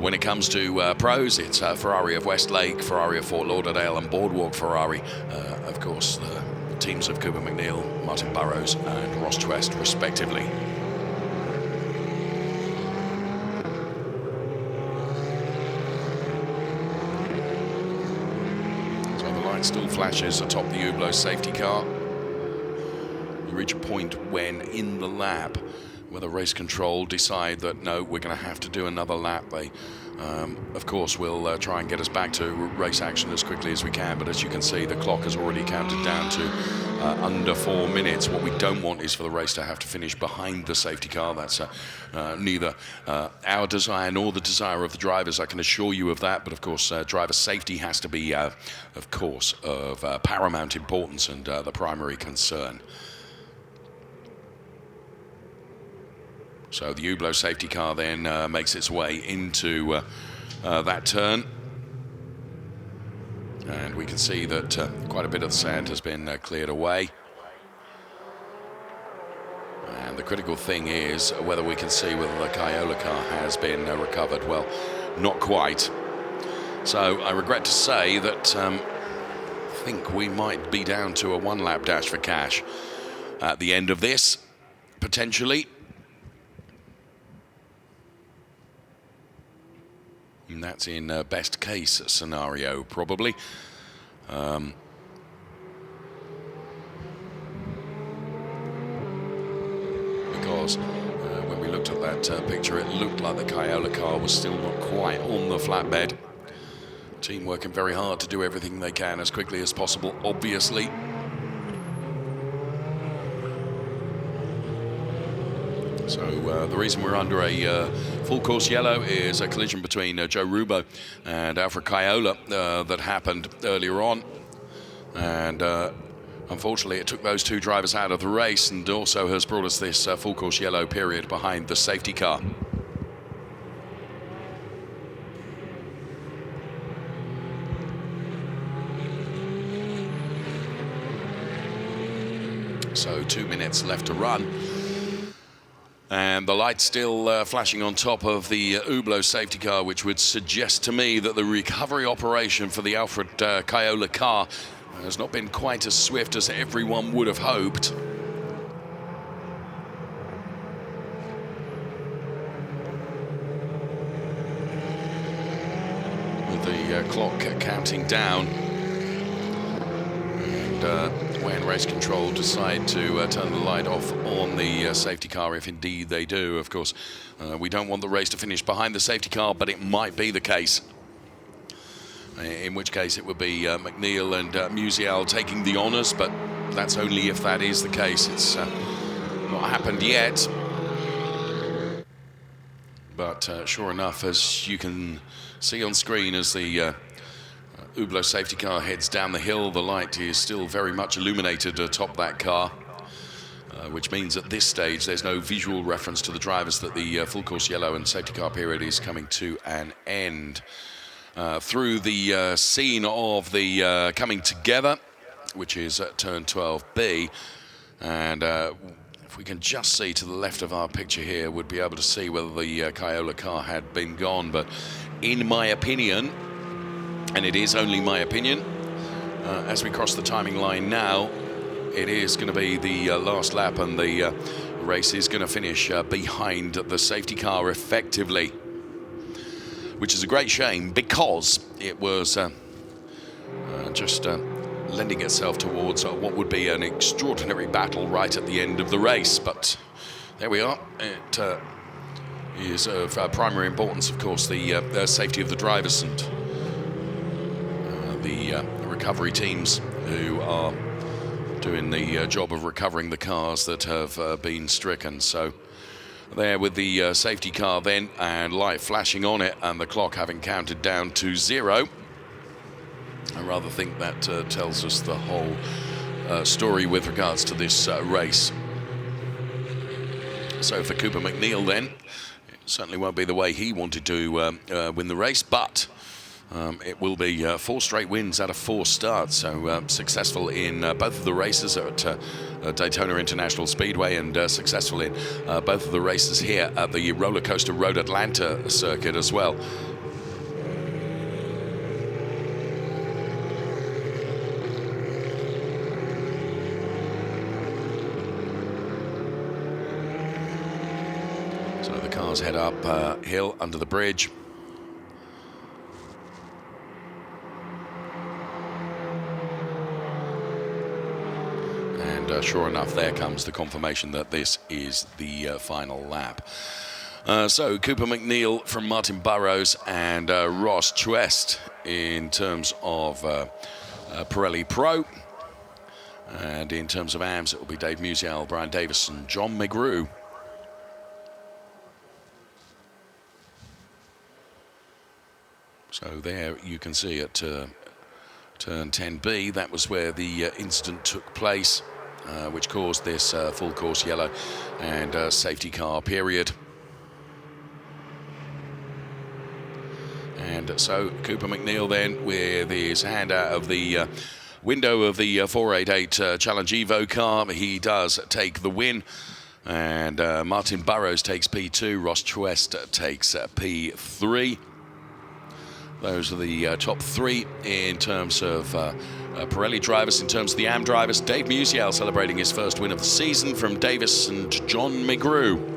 When it comes to pros, it's Ferrari of Westlake, Ferrari of Fort Lauderdale, and Boardwalk Ferrari. Of course, the teams of Cooper McNeil, Martin Burrows, and Ross Chwest, respectively. So the light still flashes atop the Hublot safety car. You reach a point when, in the lap, whether race control decide that no, we're going to have to do another lap, they of course will try and get us back to race action as quickly as we can. But as you can see, the clock has already counted down to under 4 minutes. What we don't want is for the race to have to finish behind the safety car. That's neither our desire nor the desire of the drivers, I can assure you of that. But of course, driver safety has to be of course of paramount importance and the primary concern. So the Hublot safety car then makes its way into that turn. And we can see that quite a bit of the sand has been cleared away. And the critical thing is whether we can see whether the Kaiola car has been recovered. Well, not quite. So I regret to say that I think we might be down to a 1-lap dash for cash at the end of this, potentially. And that's in best case scenario, probably. Because when we looked at that picture, it looked like the Kaiola car was still not quite on the flatbed. Team working very hard to do everything they can as quickly as possible, obviously. So the reason we're under a full course yellow is a collision between Joe Rubo and Alfred Kaiola that happened earlier on. And unfortunately, it took those two drivers out of the race and also has brought us this full course yellow period behind the safety car. So 2 minutes left to run. And the light's still flashing on top of the Hublot safety car, which would suggest to me that the recovery operation for the Alfred Kaiola car has not been quite as swift as everyone would have hoped. With the clock counting down. And when race control decide to turn the light off on the safety car, if indeed they do, of course, we don't want the race to finish behind the safety car, but it might be the case. In which case it would be McNeil and Musial taking the honours, but that's only if that is the case. It's not happened yet. But sure enough, as you can see on screen, as the Hublot safety car heads down the hill, the light is still very much illuminated atop that car, which means at this stage there's no visual reference to the drivers that the full course yellow and safety car period is coming to an end. Through the scene of the coming together, which is at turn 12B, and if we can just see to the left of our picture here, we'd be able to see whether the Kaiola car had been gone. But in my opinion, and it is only my opinion, as we cross the timing line now, it is going to be the last lap, and the race is going to finish behind the safety car effectively, which is a great shame because it was just lending itself towards what would be an extraordinary battle right at the end of the race. But there we are. It is of primary importance, of course, the safety of the drivers and the recovery teams who are doing the job of recovering the cars that have been stricken. So there with the safety car then, and light flashing on it, and the clock having counted down to 0. I rather think that tells us the whole story with regards to this race. So for Cooper McNeil then, it certainly won't be the way he wanted to win the race, but it will be 4 straight wins out of 4 starts, so successful in both of the races at Daytona International Speedway, and successful in both of the races here at the Roller Coaster Road Atlanta circuit as well. So the cars head up hill under the bridge. And sure enough, there comes the confirmation that this is the final lap. So Cooper McNeil from Martin Burrows and Ross Chwest in terms of Pirelli Pro. And in terms of AMS, it will be Dave Musial, Brian Davis and John McGrew. So there you can see at turn 10B, that was where the incident took place, which caused this full course yellow and safety car period. And so Cooper McNeil then, with his hand out of the window of the 488 Challenge Evo car, he does take the win. And Martin Burrows takes P2, Ross Chwest takes P3. Those are the top 3 in terms of Pirelli drivers. In terms of the AM drivers, Dave Musial celebrating his first win of the season from Davis and John McGrew.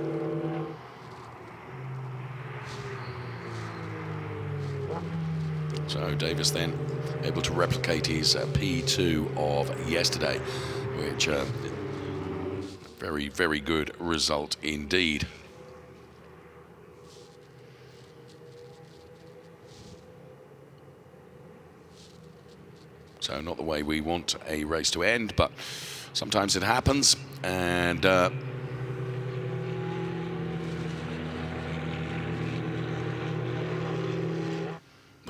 So Davis then able to replicate his P2 of yesterday, which very, very good result indeed. So not the way we want a race to end, but sometimes it happens, and the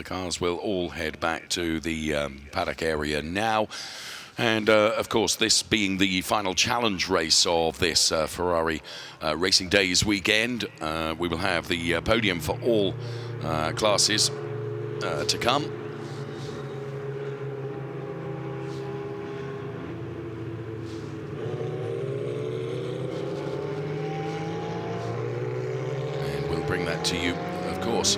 cars will all head back to the paddock area now. And of course, this being the final challenge race of this Ferrari Racing Days weekend, we will have the podium for all classes to come. And we'll bring that to you, of course.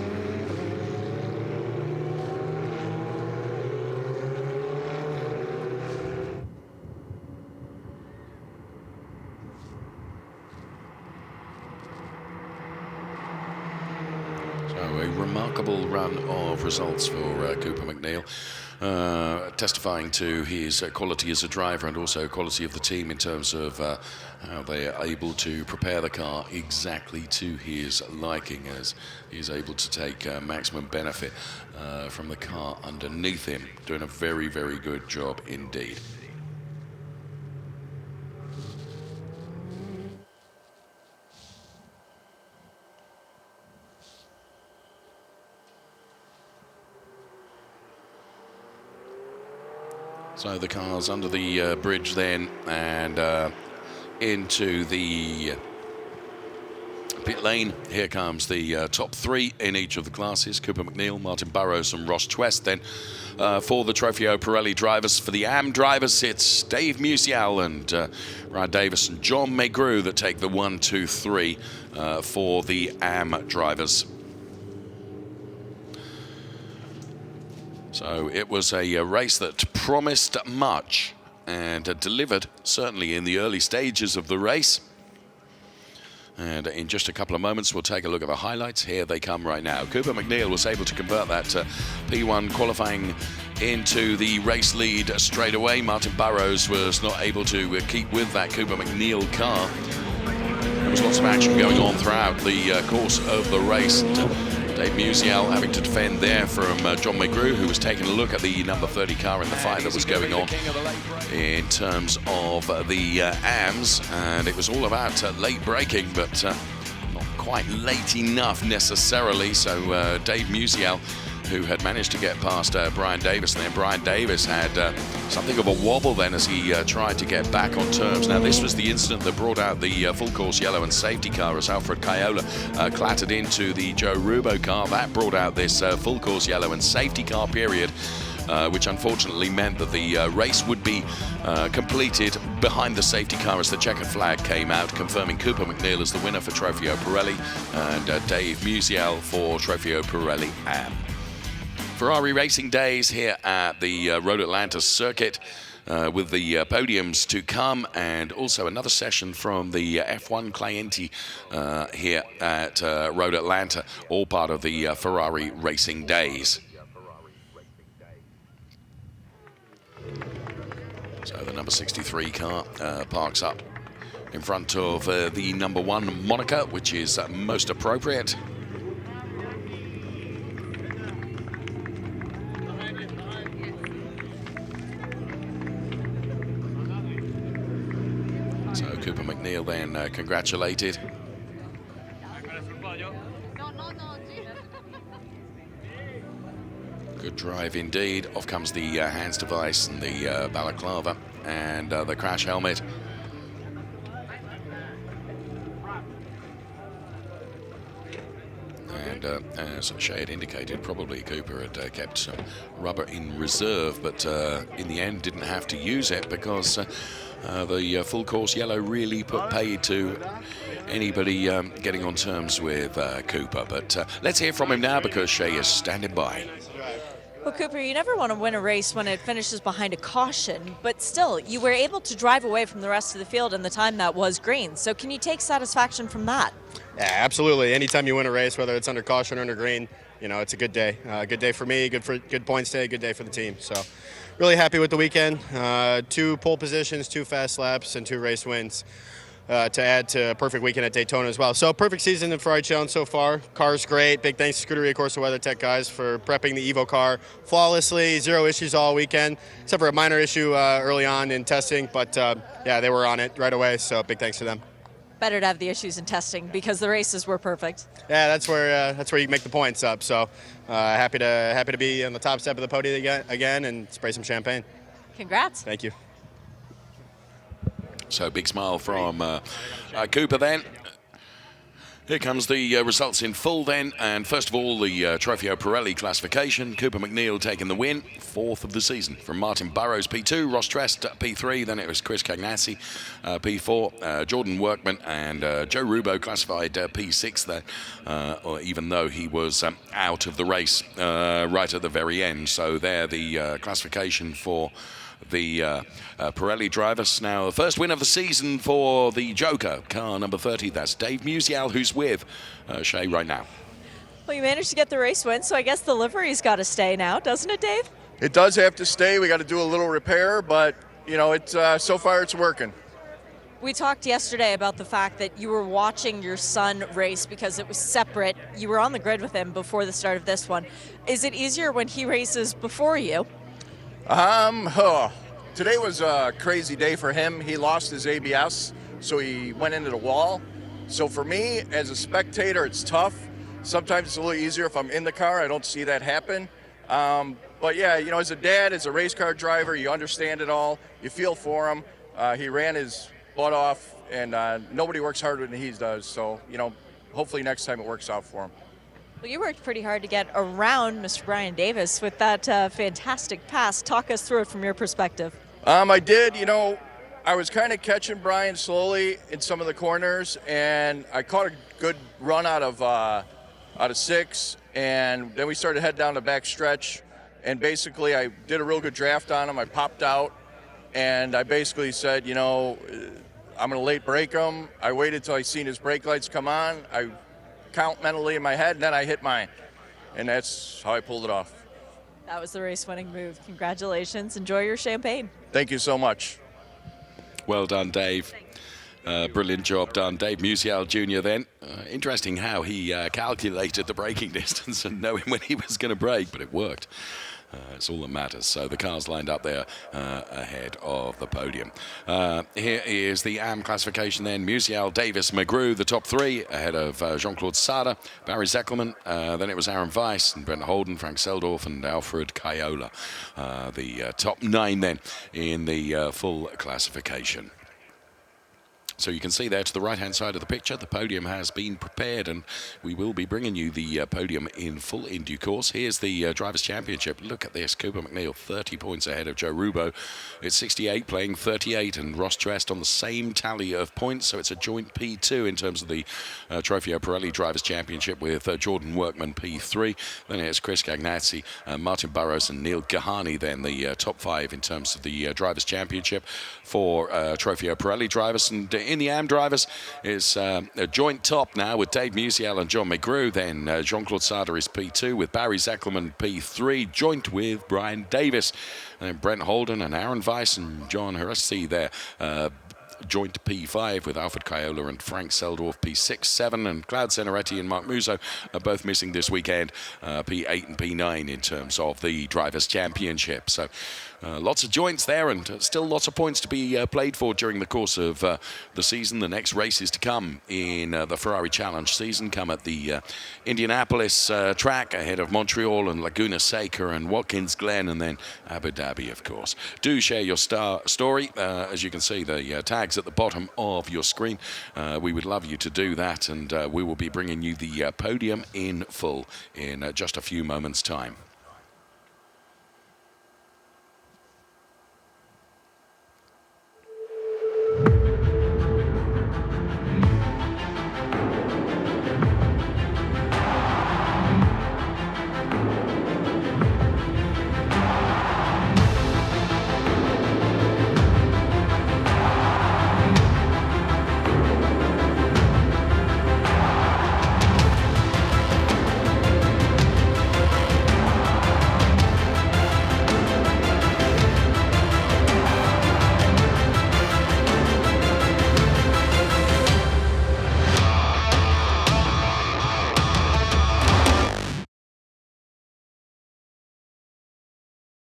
A remarkable run of results for Cooper MacNeil, testifying to his quality as a driver and also quality of the team in terms of how they are able to prepare the car exactly to his liking, as he's able to take maximum benefit from the car underneath him. Doing a very, very good job indeed. So the car's under the bridge then, and into the pit lane. Here comes the top three in each of the classes: Cooper MacNeil, Martin Burrows and Ross Twest. Then for the Trofeo Pirelli drivers, for the AM drivers, it's Dave Musial and Ryan Davis and John Maygrue that take the 1, 2, 3 for the AM drivers. So it was a race that promised much and delivered, certainly in the early stages of the race. And in just a couple of moments, we'll take a look at the highlights. Here they come right now. Cooper MacNeil was able to convert that P1 qualifying into the race lead straight away. Martin Burrows was not able to keep with that Cooper MacNeil car. There was lots of action going on throughout the course of the race. Dave Musial having to defend there from John Maygrue, who was taking a look at the number 30 car in the fight that was going on in terms of the AMs. And it was all about late braking, but not quite late enough necessarily. So Dave Musial, who had managed to get past Brian Davis, and then Brian Davis had something of a wobble then as he tried to get back on terms. Now this was the incident that brought out the full course yellow and safety car as Alfred Caiola clattered into the Joe Rubo car. That brought out this full course yellow and safety car period, which unfortunately meant that the race would be completed behind the safety car as the checkered flag came out, confirming Cooper MacNeil as the winner for Trofeo Pirelli and Dave Musial for Trofeo Pirelli AM. Ferrari Racing Days here at the Road Atlanta circuit with the podiums to come, and also another session from the F1 Clienti here at Road Atlanta, all part of the Ferrari Racing Days. So the number 63 car parks up in front of the number 1 moniker, which is most appropriate. So Cooper MacNeil then congratulated. Good drive indeed. Off comes the hands device and the balaclava and the crash helmet. And as Shay had indicated, probably Cooper had kept some rubber in reserve, but in the end didn't have to use it because the full course yellow really put paid to anybody getting on terms with Cooper. But let's hear from him now because Shay is standing by. Well, Cooper, you never want to win a race when it finishes behind a caution, but still, you were able to drive away from the rest of the field in the time that was green. So can you take satisfaction from that? Yeah, absolutely. Anytime you win a race, whether it's under caution or under green, it's a good day. Good day for me, good points day, good day for the team. So really happy with the weekend. 2 pole positions, 2 fast laps, and 2 race wins. To add to a perfect weekend at Daytona as well. So perfect season in Ferrari Challenge so far. Car's great. Big thanks to Scuderia, of course, the WeatherTech guys for prepping the Evo car flawlessly. 0 issues all weekend, except for a minor issue early on in testing. But yeah, they were on it right away. So big thanks to them. Better to have the issues in testing because the races were perfect. Yeah, that's where you make the points up. So happy to be on the top step of the podium again and spray some champagne. Congrats. Thank you. So big smile from Cooper then. Here comes the results in full then. And first of all, the Trofeo Pirelli classification. Cooper McNeil taking the win, 4th of the season. From Martin Burrows, P2, Ross Trest, P3. Then it was Chris Cagnassi, P4. Jordan Workman and Joe Rubo classified P6 there, even though he was out of the race right at the very end. So there the classification for the Pirelli drivers. Now, the first win of the season for the Joker, car number 30. That's Dave Musial, who's with Shea right now. Well, you managed to get the race win, so I guess the livery's got to stay now, doesn't it, Dave? It does have to stay. We got to do a little repair, but, it's so far it's working. We talked yesterday about the fact that you were watching your son race because it was separate. You were on the grid with him before the start of this one. Is it easier when he races before you? Today was a crazy day for him. He lost his ABS, so he went into the wall. So for me, as a spectator, it's tough. Sometimes it's a little easier if I'm in the car. I don't see that happen. But yeah, as a dad, as a race car driver, you understand it all. You feel for him. He ran his butt off, and nobody works harder than he does. So, hopefully next time it works out for him. Well, you worked pretty hard to get around Mr. Brian Davis with that fantastic pass. Talk us through it from your perspective. I did. I was kind of catching Brian slowly in some of the corners, and I caught a good run out of 6, and then we started to head down the back stretch, and basically I did a real good draft on him. I popped out, and I basically said, I'm going to late brake him. I waited till I seen his brake lights come on. I count mentally in my head, and then I hit mine, and that's how I pulled it off. That was the race-winning move. Congratulations. Enjoy your champagne. Thank you so much. Well done, Dave. Brilliant job done. Dave Musial Jr. then. Interesting how he calculated the braking distance and knowing when he was going to brake, but it worked. It's all that matters. So the cars lined up there ahead of the podium. Here is the AM classification then. Musial, Davis, McGrew, the top 3 ahead of Jean-Claude Sada, Barry Zeckelman. Then it was Aaron Weiss and Brent Holden, Frank Seldorf and Alfred Caiola. The top 9 then in the full classification. So you can see there to the right-hand side of the picture, the podium has been prepared, and we will be bringing you the podium in full in due course. Here's the Drivers' Championship. Look at this. Cooper McNeil, 30 points ahead of Joe Rubo. It's 68, playing 38, and Ross Trest on the same tally of points, so it's a joint P2 in terms of the Trofeo Pirelli Drivers' Championship with Jordan Workman, P3. Then it's Chris Cagnazzi, Martin Burrows, and Neil Gahani, then the top 5 in terms of the Drivers' Championship for Trofeo Pirelli drivers. And in the AM drivers is a joint top now with Dave Musial and John McGrew. Then Jean-Claude Sada is P2 with Barry Zeckelman P3, joint with Brian Davis. And then Brent Holden and Aaron Weiss and John Harassi there. Joint P5 with Alfred Caiola and Frank Seldorf P6, 7, and Cloud Ceneretti and Mark Musso are both missing this weekend, P8 and P9 in terms of the Drivers' Championship. So lots of joints there and still lots of points to be played for during the course of the season. The next races to come in the Ferrari Challenge season come at the Indianapolis track ahead of Montreal and Laguna Seca and Watkins Glen, and then Abu Dhabi, of course. Do share your story. As you can see, the tags at the bottom of your screen. We would love you to do that, and we will be bringing you the podium in full in just a few moments' time.